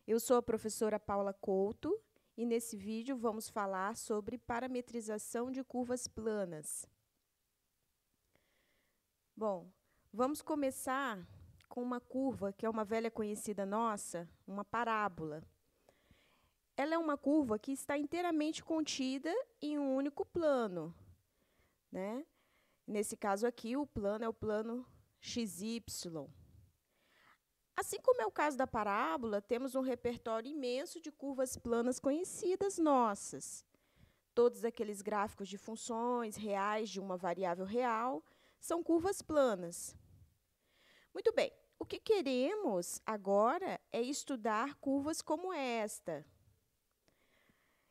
Eu sou a professora Paula Couto e nesse vídeo vamos falar sobre parametrização de curvas planas. Bom, vamos começar com uma curva que é uma velha conhecida nossa, uma parábola. Ela é uma curva que está inteiramente contida em um único plano, né? Nesse caso aqui, o plano é o plano XY. Assim como é o caso da parábola, temos um repertório imenso de curvas planas conhecidas nossas. Todos aqueles gráficos de funções reais de uma variável real são curvas planas. Muito bem, o que queremos agora é estudar curvas como esta.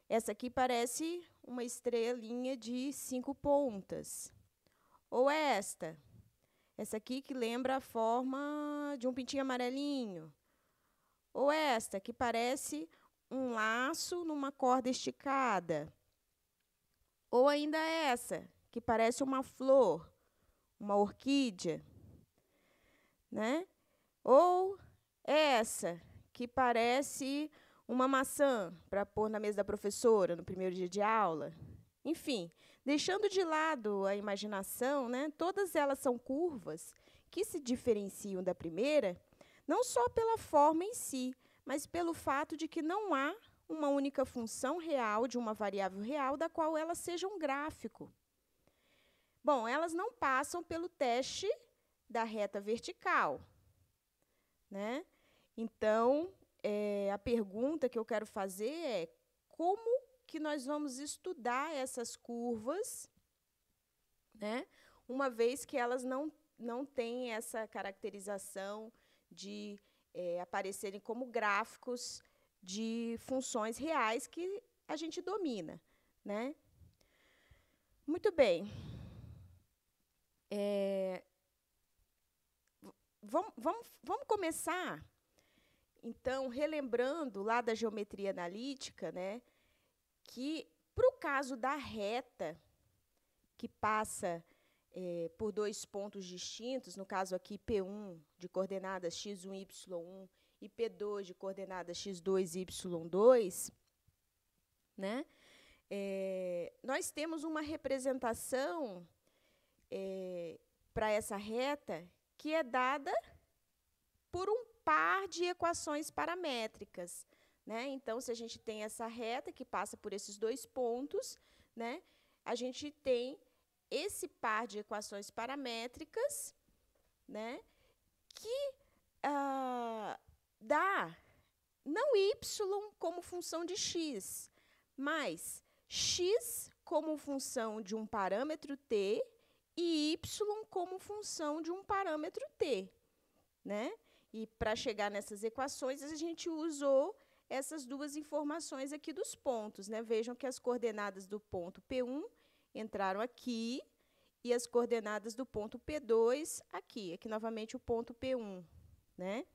Essa aqui parece uma estrelinha de 5 pontas. Ou esta aqui que lembra a forma de um pintinho amarelinho. Ou esta, que parece um laço numa corda esticada. Ou ainda essa, que parece uma flor, uma orquídea. Né? Ou essa, que parece uma maçã, para pôr na mesa da professora no primeiro dia de aula. Enfim, deixando de lado a imaginação, né, todas elas são curvas que se diferenciam da primeira, não só pela forma em si, mas pelo fato de que não há uma única função real de uma variável real da qual ela seja um gráfico. Bom, elas não passam pelo teste da reta vertical, né? Então, a pergunta que eu quero fazer é como que nós vamos estudar essas curvas, né, uma vez que elas não têm essa caracterização de aparecerem como gráficos de funções reais que a gente domina, né? Muito bem. Vamos começar, então, relembrando lá da geometria analítica, né, que, para o caso da reta, que passa por dois pontos distintos, no caso aqui P1 de coordenadas x1, y1 e P2 de coordenadas x2, y2, né, nós temos uma representação para essa reta que é dada por um par de equações paramétricas. Né? Então, se a gente tem essa reta que passa por esses dois pontos, né, a gente tem esse par de equações paramétricas, né, que dá não y como função de x, mas x como função de um parâmetro t e y como função de um parâmetro t. Né? E, para chegar nessas equações, a gente usou essas duas informações aqui dos pontos. Né? Vejam que as coordenadas do ponto P1 entraram aqui e as coordenadas do ponto P2 aqui. Aqui, novamente, o ponto P1. Né?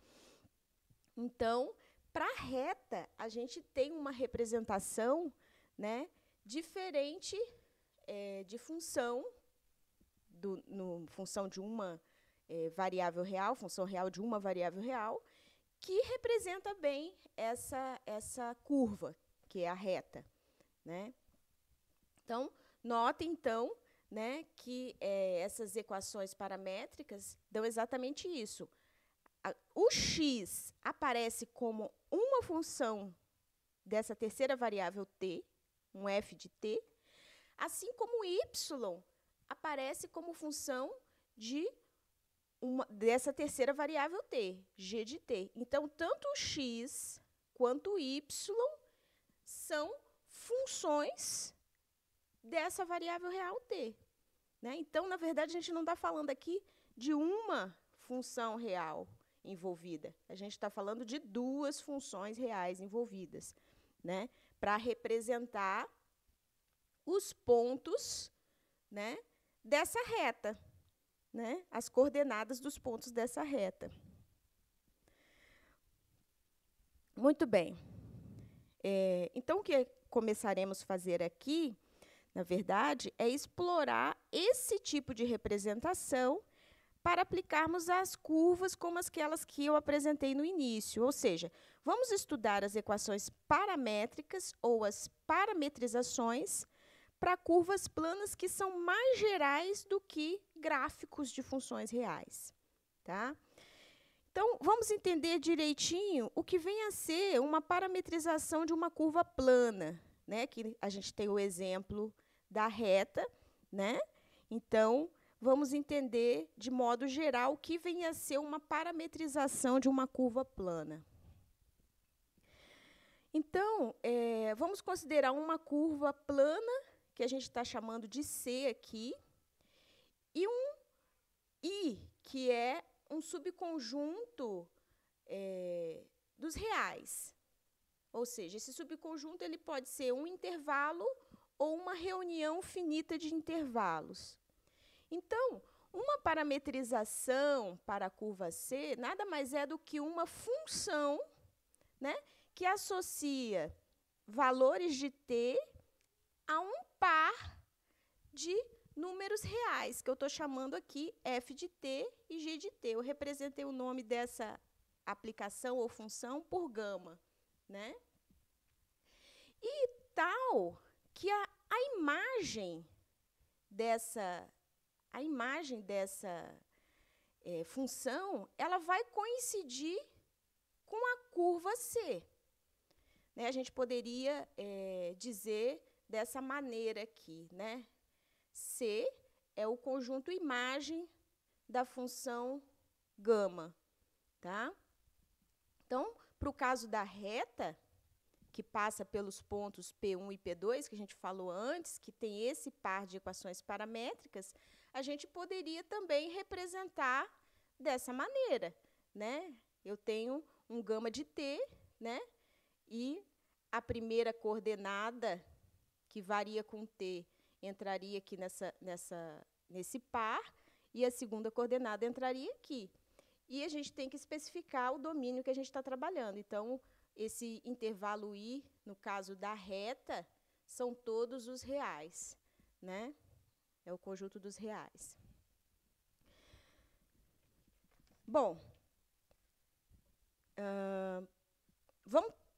Então, para a reta, a gente tem uma representação, né, diferente de função, função de uma variável real, função real de uma variável real, que representa bem essa curva, que é a reta. Né? Então, notem, então, né, que essas equações paramétricas dão exatamente isso. O x aparece como uma função dessa terceira variável t, um f de t, assim como o y aparece como função dessa terceira variável t, g de t. Então, tanto o x quanto o y são funções dessa variável real t. Né? Então, na verdade, a gente não está falando aqui de uma função real envolvida. A gente está falando de duas funções reais envolvidas, né, para representar os pontos, né, dessa reta. Né, as coordenadas dos pontos dessa reta. Muito bem. Então, o que começaremos a fazer aqui, na verdade, é explorar esse tipo de representação para aplicarmos as curvas como aquelas que eu apresentei no início. Ou seja, vamos estudar as equações paramétricas ou as parametrizações para curvas planas que são mais gerais do que gráficos de funções reais. Tá? Então, vamos entender direitinho o que vem a ser uma parametrização de uma curva plana, né? Que a gente tem o exemplo da reta, né? Então, vamos entender de modo geral o que vem a ser uma parametrização de uma curva plana. Então, vamos considerar uma curva plana, que a gente está chamando de C aqui, e um I, que é um subconjunto dos reais. Ou seja, esse subconjunto ele pode ser um intervalo ou uma reunião finita de intervalos. Então, uma parametrização para a curva C nada mais é do que uma função, né, que associa valores de t a um par de números reais, que eu estou chamando aqui f de t e g de t. Eu representei o nome dessa aplicação ou função por gama, né? E tal que a imagem dessa função ela vai coincidir com a curva C. Né? A gente poderia dizer dessa maneira aqui, né? C é o conjunto imagem da função gama. Tá? Então, para o caso da reta, que passa pelos pontos P1 e P2, que a gente falou antes, que tem esse par de equações paramétricas, a gente poderia também representar dessa maneira. Né? Eu tenho um gama de t, né? E a primeira coordenada, que varia com t, entraria aqui nesse par, e a segunda coordenada entraria aqui. E a gente tem que especificar o domínio que a gente está trabalhando. Então, esse intervalo I, no caso da reta, são todos os reais. Né? É o conjunto dos reais. Bom,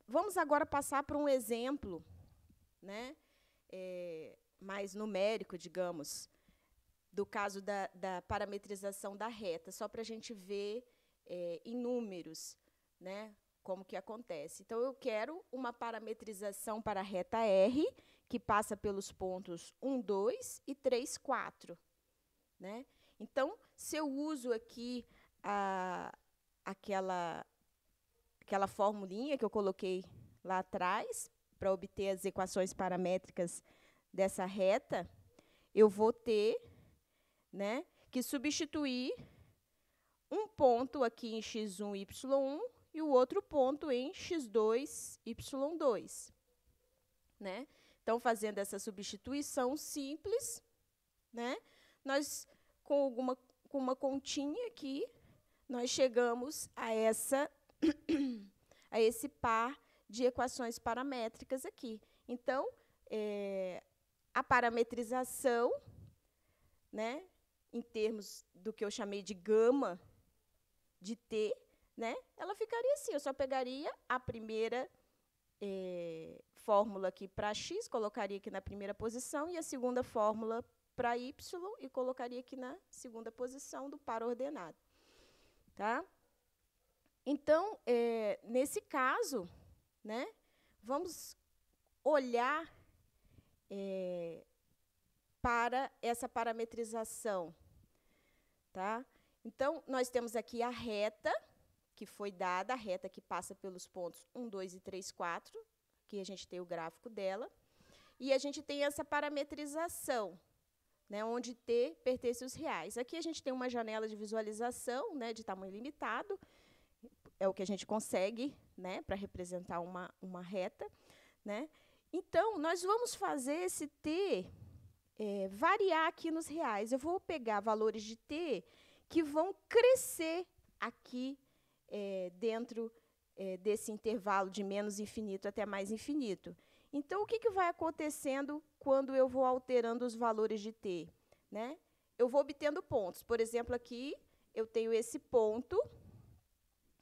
vamos agora passar para um exemplo, né, mais numérico, digamos, do caso da parametrização da reta, só para a gente ver em números, né, como que acontece. Então, eu quero uma parametrização para a reta R, que passa pelos pontos 1, 2 e 3, 4. Né? Então, se eu uso aqui aquela formulinha que eu coloquei lá atrás, para obter as equações paramétricas dessa reta, eu vou ter, né, que substituir um ponto aqui em x1, y1 e o outro ponto em x2, y2. Né? Então, fazendo essa substituição simples, né, nós, com uma continha aqui, nós chegamos a esse par de equações paramétricas aqui. Então, a parametrização, né, em termos do que eu chamei de gama de t, né, ela ficaria assim. Eu só pegaria a primeira fórmula aqui para x, colocaria aqui na primeira posição, e a segunda fórmula para y, e colocaria aqui na segunda posição do par ordenado. Tá? Então, nesse caso, né, vamos olhar para essa parametrização. Tá? Então, nós temos aqui a reta, que foi dada, a reta que passa pelos pontos 1, 2 e 3, 4, que a gente tem o gráfico dela, e a gente tem essa parametrização, né, onde t pertence aos reais. Aqui a gente tem uma janela de visualização, né, de tamanho limitado, é o que a gente consegue, né, para representar uma reta. Né? Então, nós vamos fazer esse t variar aqui nos reais. Eu vou pegar valores de t que vão crescer aqui dentro desse intervalo de menos infinito até mais infinito. Então, o que vai acontecendo quando eu vou alterando os valores de t? Né? Eu vou obtendo pontos. Por exemplo, aqui eu tenho esse ponto,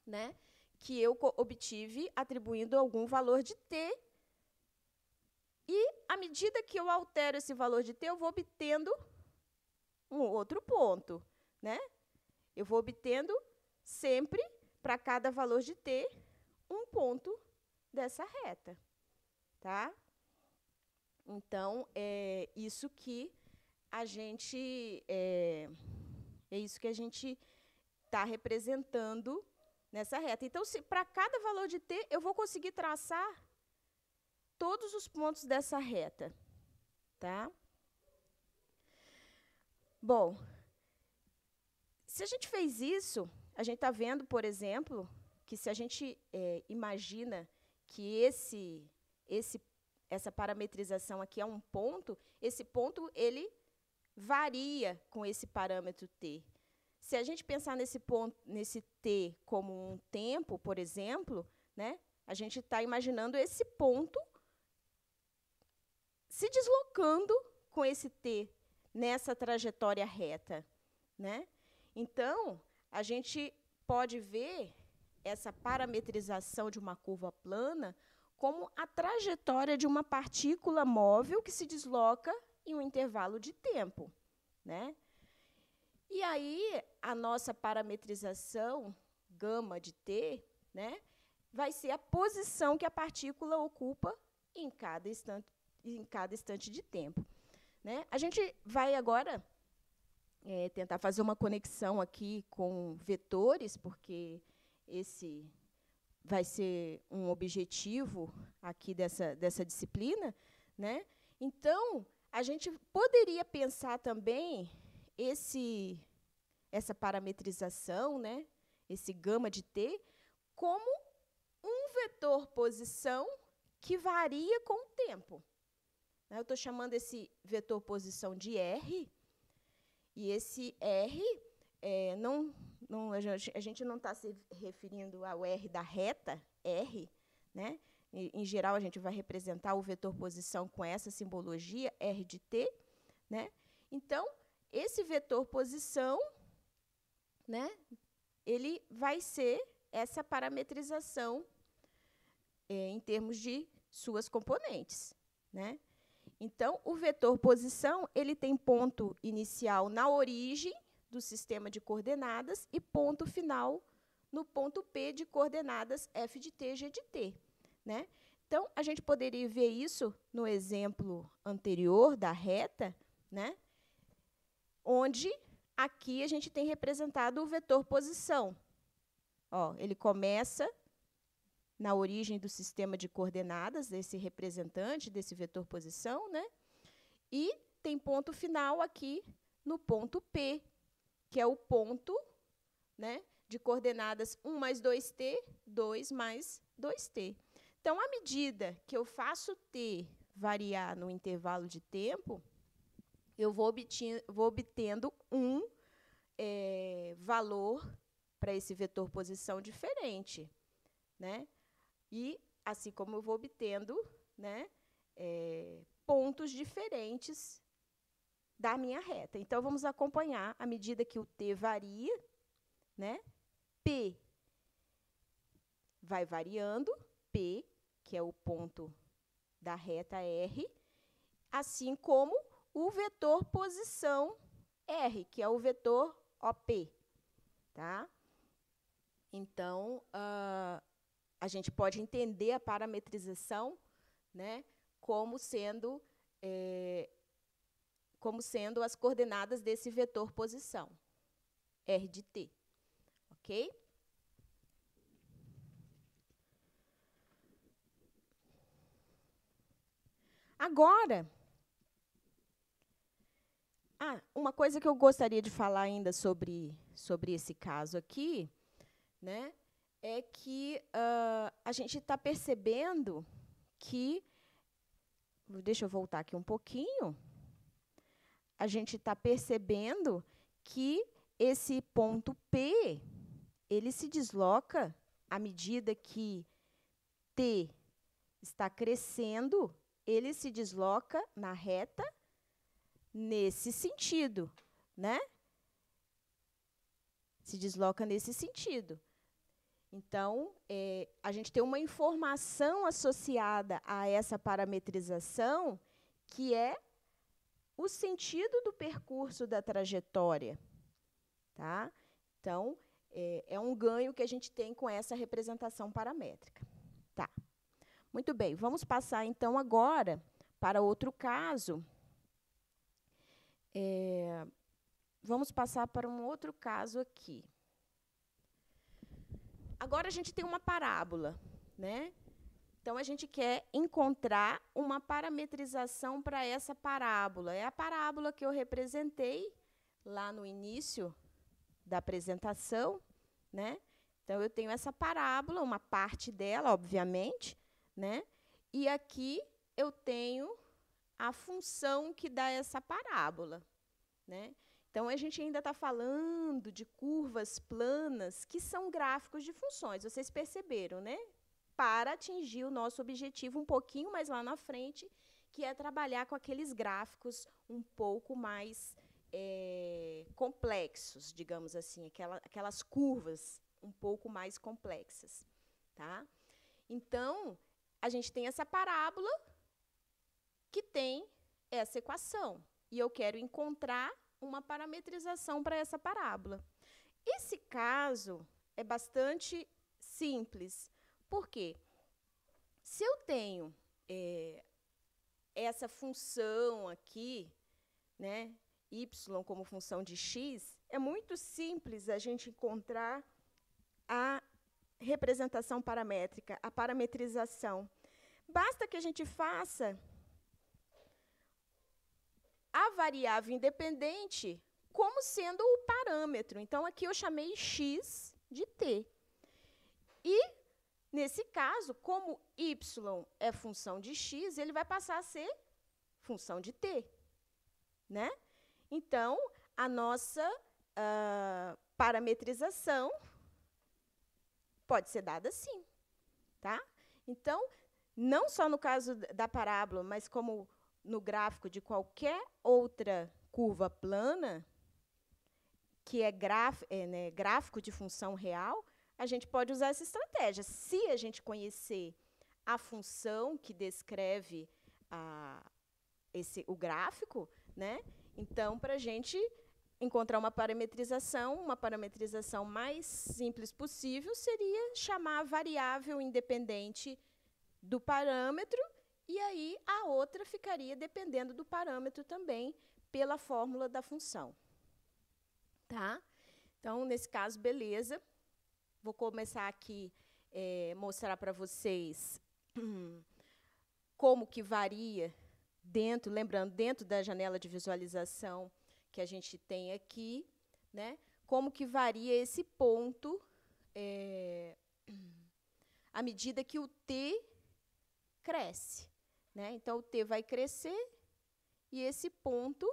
né, que eu obtive atribuindo algum valor de t, e, à medida que eu altero esse valor de t, eu vou obtendo um outro ponto, né? Eu vou obtendo sempre, para cada valor de t, um ponto dessa reta, tá? Então, é isso que a gente está representando nessa reta. Então, se para cada valor de t, eu vou conseguir traçar todos os pontos dessa reta, tá? Bom, se a gente fez isso, a gente está vendo, por exemplo, que se a gente imagina que essa parametrização aqui é um ponto, esse ponto ele varia com esse parâmetro t. Se a gente pensar nesse ponto, nesse t como um tempo, por exemplo, né, a gente está imaginando esse ponto se deslocando com esse t nessa trajetória reta, né? Então, a gente pode ver essa parametrização de uma curva plana como a trajetória de uma partícula móvel que se desloca em um intervalo de tempo, né? E aí, a nossa parametrização gama de t, né, vai ser a posição que a partícula ocupa em cada instante de tempo, né? A gente vai agora tentar fazer uma conexão aqui com vetores, porque esse vai ser um objetivo aqui dessa disciplina, né? Então, a gente poderia pensar também essa parametrização, né, esse gama de t, como um vetor posição que varia com o tempo. Eu estou chamando esse vetor posição de R, e esse R, a gente não está se referindo ao R da reta, R, né? Em geral, a gente vai representar o vetor posição com essa simbologia, R de t, né? Então, esse vetor posição, né, ele vai ser essa parametrização em termos de suas componentes, né? Então, o vetor posição ele tem ponto inicial na origem do sistema de coordenadas e ponto final no ponto P de coordenadas f de t, g de t, né? Então, a gente poderia ver isso no exemplo anterior da reta, né? Onde aqui a gente tem representado o vetor posição. Ó, ele começa na origem do sistema de coordenadas, desse representante, desse vetor posição, né? E tem ponto final aqui no ponto P, que é o ponto, né, de coordenadas 1 mais 2t, 2 mais 2t. Então, à medida que eu faço t variar no intervalo de tempo, eu vou obtendo um valor para esse vetor posição diferente, né? E, assim como eu vou obtendo, né, pontos diferentes da minha reta. Então, vamos acompanhar, à medida que o t varia, né, P vai variando, P, que é o ponto da reta R, assim como o vetor posição R, que é o vetor OP. Tá? Então, a gente pode entender a parametrização, né, como sendo as coordenadas desse vetor posição, R de t. Ok? Agora, uma coisa que eu gostaria de falar ainda sobre esse caso aqui, né, é que a gente está percebendo que... Deixa eu voltar aqui um pouquinho. A gente está percebendo que esse ponto P, ele se desloca à medida que t está crescendo, ele se desloca na reta nesse sentido, né? se desloca nesse sentido. Então, a gente tem uma informação associada a essa parametrização, que é o sentido do percurso da trajetória. Tá? Então, é um ganho que a gente tem com essa representação paramétrica. Tá. Muito bem, vamos passar, então, agora para outro caso. Vamos passar para um outro caso aqui. Agora, a gente tem uma parábola, né? Então, a gente quer encontrar uma parametrização para essa parábola. É a parábola que eu representei lá no início da apresentação, né? Então, eu tenho essa parábola, uma parte dela, obviamente, né? E aqui eu tenho a função que dá essa parábola, né? Então, a gente ainda está falando de curvas planas, que são gráficos de funções, vocês perceberam, né? Para atingir o nosso objetivo um pouquinho mais lá na frente, que é trabalhar com aqueles gráficos um pouco mais complexos, digamos assim, aquelas curvas um pouco mais complexas. Tá? Então, a gente tem essa parábola que tem essa equação, e eu quero encontrar uma parametrização para essa parábola. Esse caso é bastante simples. Por quê? Se eu tenho essa função aqui, né, y como função de x, é muito simples a gente encontrar a representação paramétrica, a parametrização. Basta que a gente faça a variável independente como sendo o parâmetro. Então, aqui eu chamei x de t. E, nesse caso, como y é função de x, ele vai passar a ser função de t. Né? Então, a nossa parametrização pode ser dada assim. Tá? Então, não só no caso da parábola, mas como no gráfico de qualquer outra curva plana, que é gráfico de função real, a gente pode usar essa estratégia. Se a gente conhecer a função que descreve o gráfico, né? Então, para a gente encontrar uma parametrização mais simples possível seria chamar a variável independente do parâmetro, e aí a outra ficaria dependendo do parâmetro também, pela fórmula da função. Tá? Então, nesse caso, beleza. Vou começar aqui mostrar para vocês como que varia, lembrando, dentro da janela de visualização que a gente tem aqui, né, como que varia esse ponto à medida que o t cresce. Né? Então, o t vai crescer e esse ponto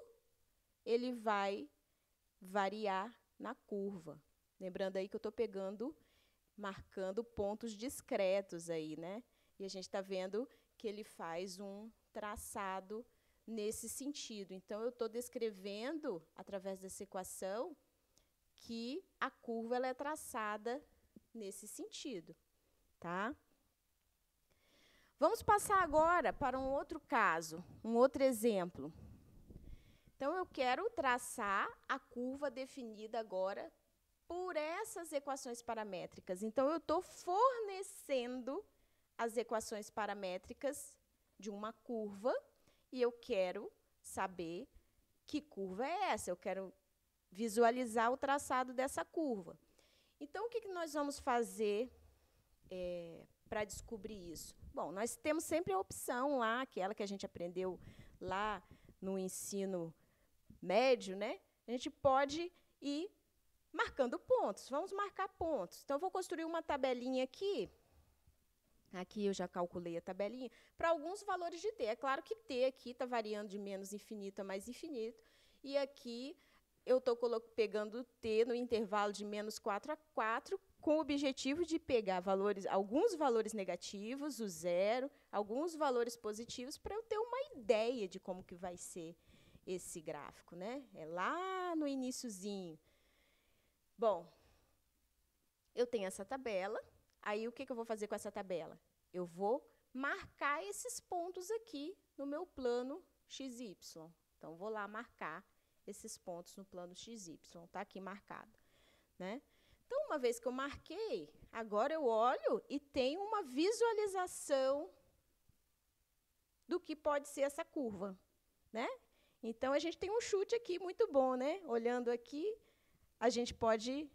ele vai variar na curva. Lembrando aí que eu estou marcando pontos discretos aí, né? E a gente está vendo que ele faz um traçado nesse sentido. Então, eu estou descrevendo, através dessa equação, que a curva ela é traçada nesse sentido. Tá? Vamos passar agora para um outro caso, um outro exemplo. Então, eu quero traçar a curva definida agora por essas equações paramétricas. Então, eu estou fornecendo as equações paramétricas de uma curva e eu quero saber que curva é essa. Eu quero visualizar o traçado dessa curva. Então, o que nós vamos fazer para descobrir isso? Bom, nós temos sempre a opção lá, aquela que a gente aprendeu lá no ensino médio, né? A gente pode ir marcando pontos. Vamos marcar pontos. Então, eu vou construir uma tabelinha aqui. Aqui eu já calculei a tabelinha, para alguns valores de t. É claro que t aqui está variando de menos infinito a mais infinito. E aqui eu estou pegando t no intervalo de menos 4 a 4, com o objetivo de pegar alguns valores negativos, o zero, alguns valores positivos, para eu ter uma ideia de como que vai ser esse gráfico. Né? É lá no iniciozinho. Bom, eu tenho essa tabela, aí o que eu vou fazer com essa tabela? Eu vou marcar esses pontos aqui no meu plano XY. Então, vou lá marcar esses pontos no plano XY, está aqui marcado, né? Então, uma vez que eu marquei, agora eu olho e tenho uma visualização do que pode ser essa curva, né? Então, a gente tem um chute aqui muito bom, né? Olhando aqui, a gente pode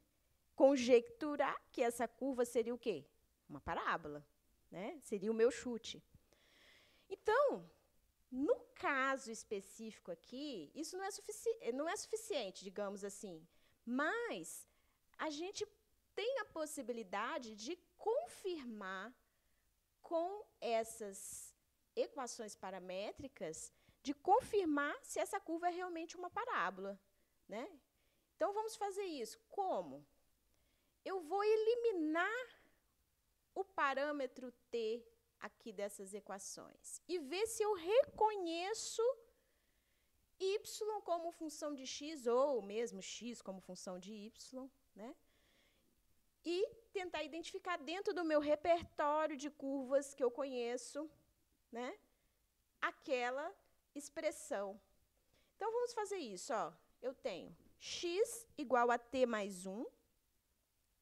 conjecturar que essa curva seria o quê? Uma parábola, né? Seria o meu chute. Então, no caso específico aqui, isso não é suficiente, digamos assim, mas a gente tem a possibilidade de confirmar com essas equações paramétricas, de confirmar se essa curva é realmente uma parábola, né? Então, vamos fazer isso. Como? Eu vou eliminar o parâmetro t aqui dessas equações e ver se eu reconheço y como função de x, ou mesmo x como função de y, né? E tentar identificar dentro do meu repertório de curvas que eu conheço, né, aquela expressão. Então, vamos fazer isso. Ó. Eu tenho x igual a t mais 1.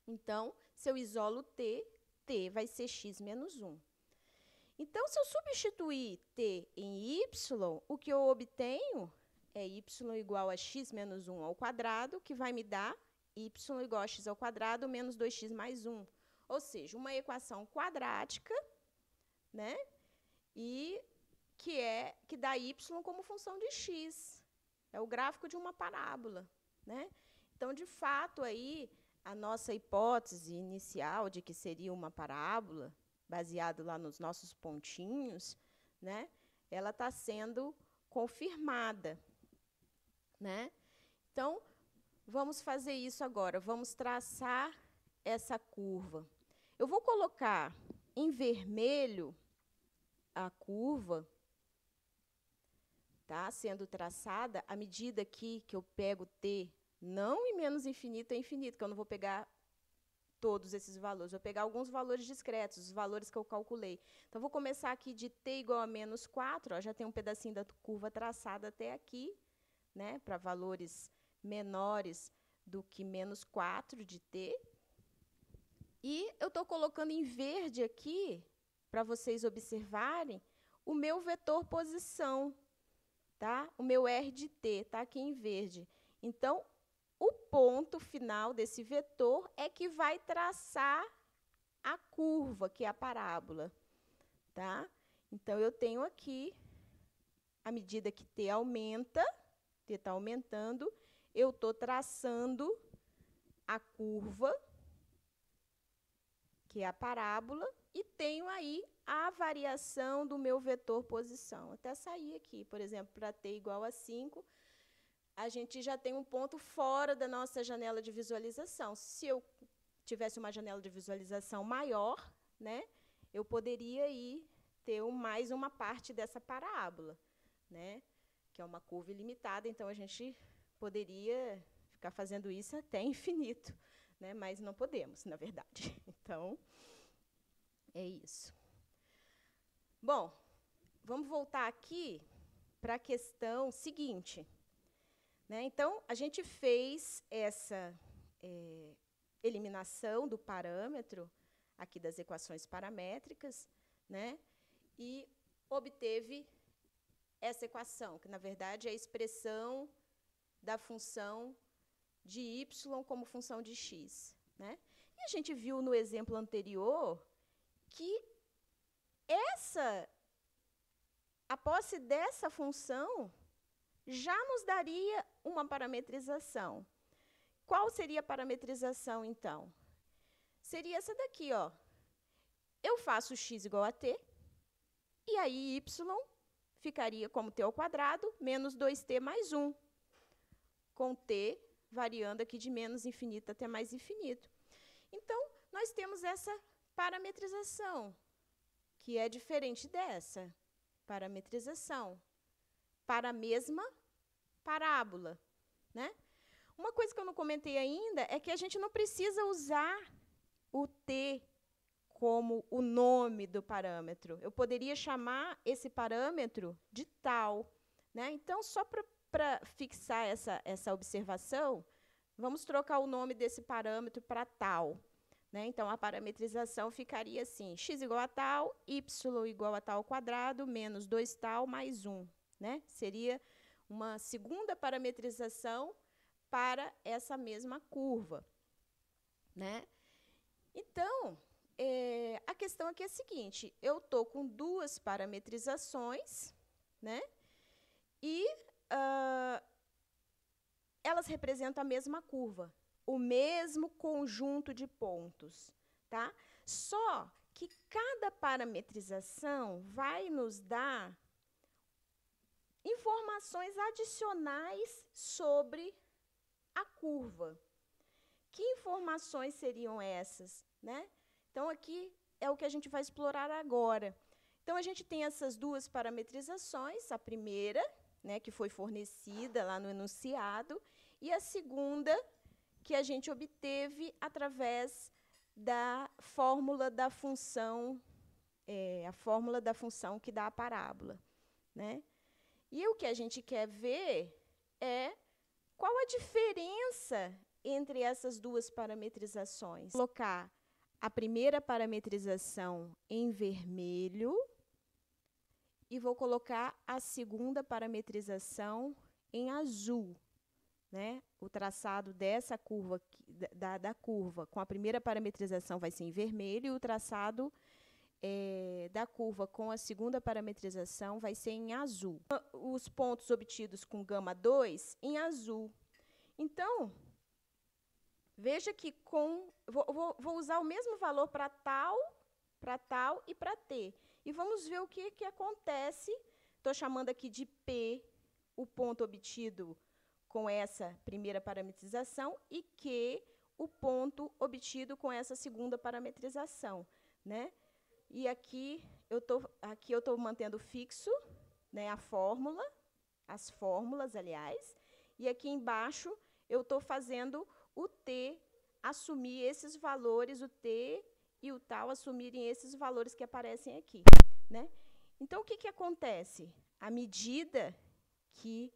Então, se eu isolo t, t vai ser x menos 1. Então, se eu substituir t em y, o que eu obtenho é y igual a x menos 1 ao quadrado, que vai me dar y igual a x ao quadrado menos 2x mais 1. Ou seja, uma equação quadrática, né? E que dá y como função de x. É o gráfico de uma parábola, né? Então, de fato, aí, a nossa hipótese inicial de que seria uma parábola, baseado lá nos nossos pontinhos, né? Ela está sendo confirmada, né? Então, vamos fazer isso agora. Vamos traçar essa curva. Eu vou colocar em vermelho a curva, tá? Sendo traçada à medida que eu pego t, não em menos infinito a infinito, que eu não vou pegar todos esses valores, vou pegar alguns valores discretos, os valores que eu calculei. Então, vou começar aqui de t igual a menos 4, ó, já tem um pedacinho da curva traçada até aqui, né, para valores menores do que menos 4 de t. E eu estou colocando em verde aqui, para vocês observarem, o meu vetor posição, tá? O meu R de t está aqui em verde. Então, o ponto final desse vetor é que vai traçar a curva, que é a parábola, tá? Então, eu tenho aqui, à medida que t aumenta, t está aumentando, eu estou traçando a curva, que é a parábola, e tenho aí a variação do meu vetor posição. Até sair aqui, por exemplo, para t igual a 5, a gente já tem um ponto fora da nossa janela de visualização. Se eu tivesse uma janela de visualização maior, né, eu poderia aí ter mais uma parte dessa parábola, né, que é uma curva ilimitada, então a gente poderia ficar fazendo isso até infinito, né, mas não podemos, na verdade. Então, é isso. Bom, vamos voltar aqui para a questão seguinte. Né? Então, a gente fez essa eliminação do parâmetro aqui das equações paramétricas, né? E obteve essa equação, que, na verdade, é a expressão da função de y como função de x. Né? E a gente viu no exemplo anterior que a posse dessa função já nos daria uma parametrização. Qual seria a parametrização, então? Seria essa daqui, ó. Eu faço x igual a t, e aí y ficaria como t ao quadrado menos 2t mais 1, com t variando aqui de menos infinito até mais infinito. Então, nós temos essa parametrização, que é diferente dessa parametrização, para a mesma parábola. Né? Uma coisa que eu não comentei ainda é que a gente não precisa usar o T como o nome do parâmetro. Eu poderia chamar esse parâmetro de tal, né? Então, só para fixar essa observação, vamos trocar o nome desse parâmetro para tal. Né? Então, a parametrização ficaria assim, x igual a tal, y igual a tal ao quadrado, menos 2 tal, mais 1. Né? Seria uma segunda parametrização para essa mesma curva. Né? Então, a questão aqui é a seguinte, eu estou com duas parametrizações, né? E elas representam a mesma curva, o mesmo conjunto de pontos, tá? Só que cada parametrização vai nos dar informações adicionais sobre a curva. Que informações seriam essas, né? Então, aqui é o que a gente vai explorar agora. Então, a gente tem essas duas parametrizações, a primeira, né, que foi fornecida lá no enunciado, e a segunda, que a gente obteve através da fórmula da função, a fórmula da função que dá a parábola. Né? E o que a gente quer ver é qual a diferença entre essas duas parametrizações. Vou colocar a primeira parametrização em vermelho e vou colocar a segunda parametrização em azul. Né? O traçado dessa curva, da curva com a primeira parametrização vai ser em vermelho e o traçado da curva com a segunda parametrização vai ser em azul. Os pontos obtidos com gama 2 em azul. Então, veja que vou usar o mesmo valor para tal e para T. E vamos ver o que acontece. Estou chamando aqui de P, o ponto obtido com essa primeira parametrização, e Q, o ponto obtido com essa segunda parametrização. Né? E aqui eu estou mantendo fixo, né, as fórmulas, aliás, e aqui embaixo eu estou fazendo o T assumir esses valores, o T e o tal assumirem esses valores que aparecem aqui. Né? Então, o que acontece? À medida que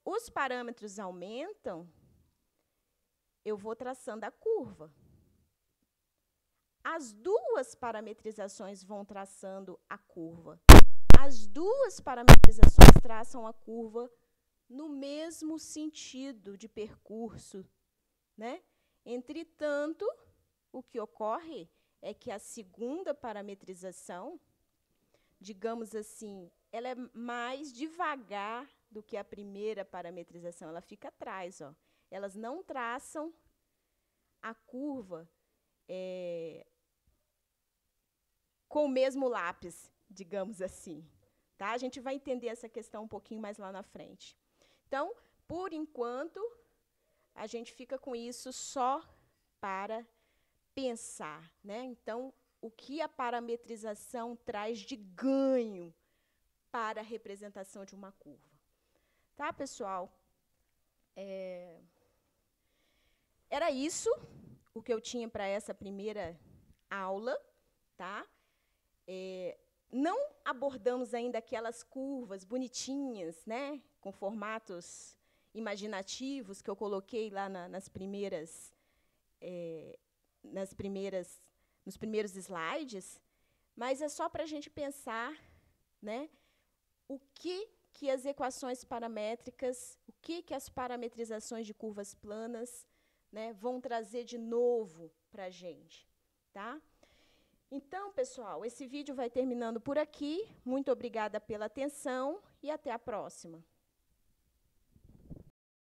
os parâmetros aumentam, eu vou traçando a curva. As duas parametrizações vão traçando a curva. As duas parametrizações traçam a curva no mesmo sentido de percurso. Né? Entretanto, o que ocorre é que a segunda parametrização, digamos assim, ela é mais devagar do que a primeira parametrização, ela fica atrás. Ó. Elas não traçam a curva com o mesmo lápis, digamos assim. Tá? A gente vai entender essa questão um pouquinho mais lá na frente. Então, por enquanto, a gente fica com isso só para pensar. Né? Então, o que a parametrização traz de ganho para a representação de uma curva. Tá, pessoal? Era isso o que eu tinha para essa primeira aula. Tá? Não abordamos ainda aquelas curvas bonitinhas, né, com formatos imaginativos que eu coloquei lá nos primeiros slides, mas é só para a gente pensar, né, o que as equações paramétricas, o que as parametrizações de curvas planas, né, vão trazer de novo para a gente. Tá? Então, pessoal, esse vídeo vai terminando por aqui. Muito obrigada pela atenção e até a próxima.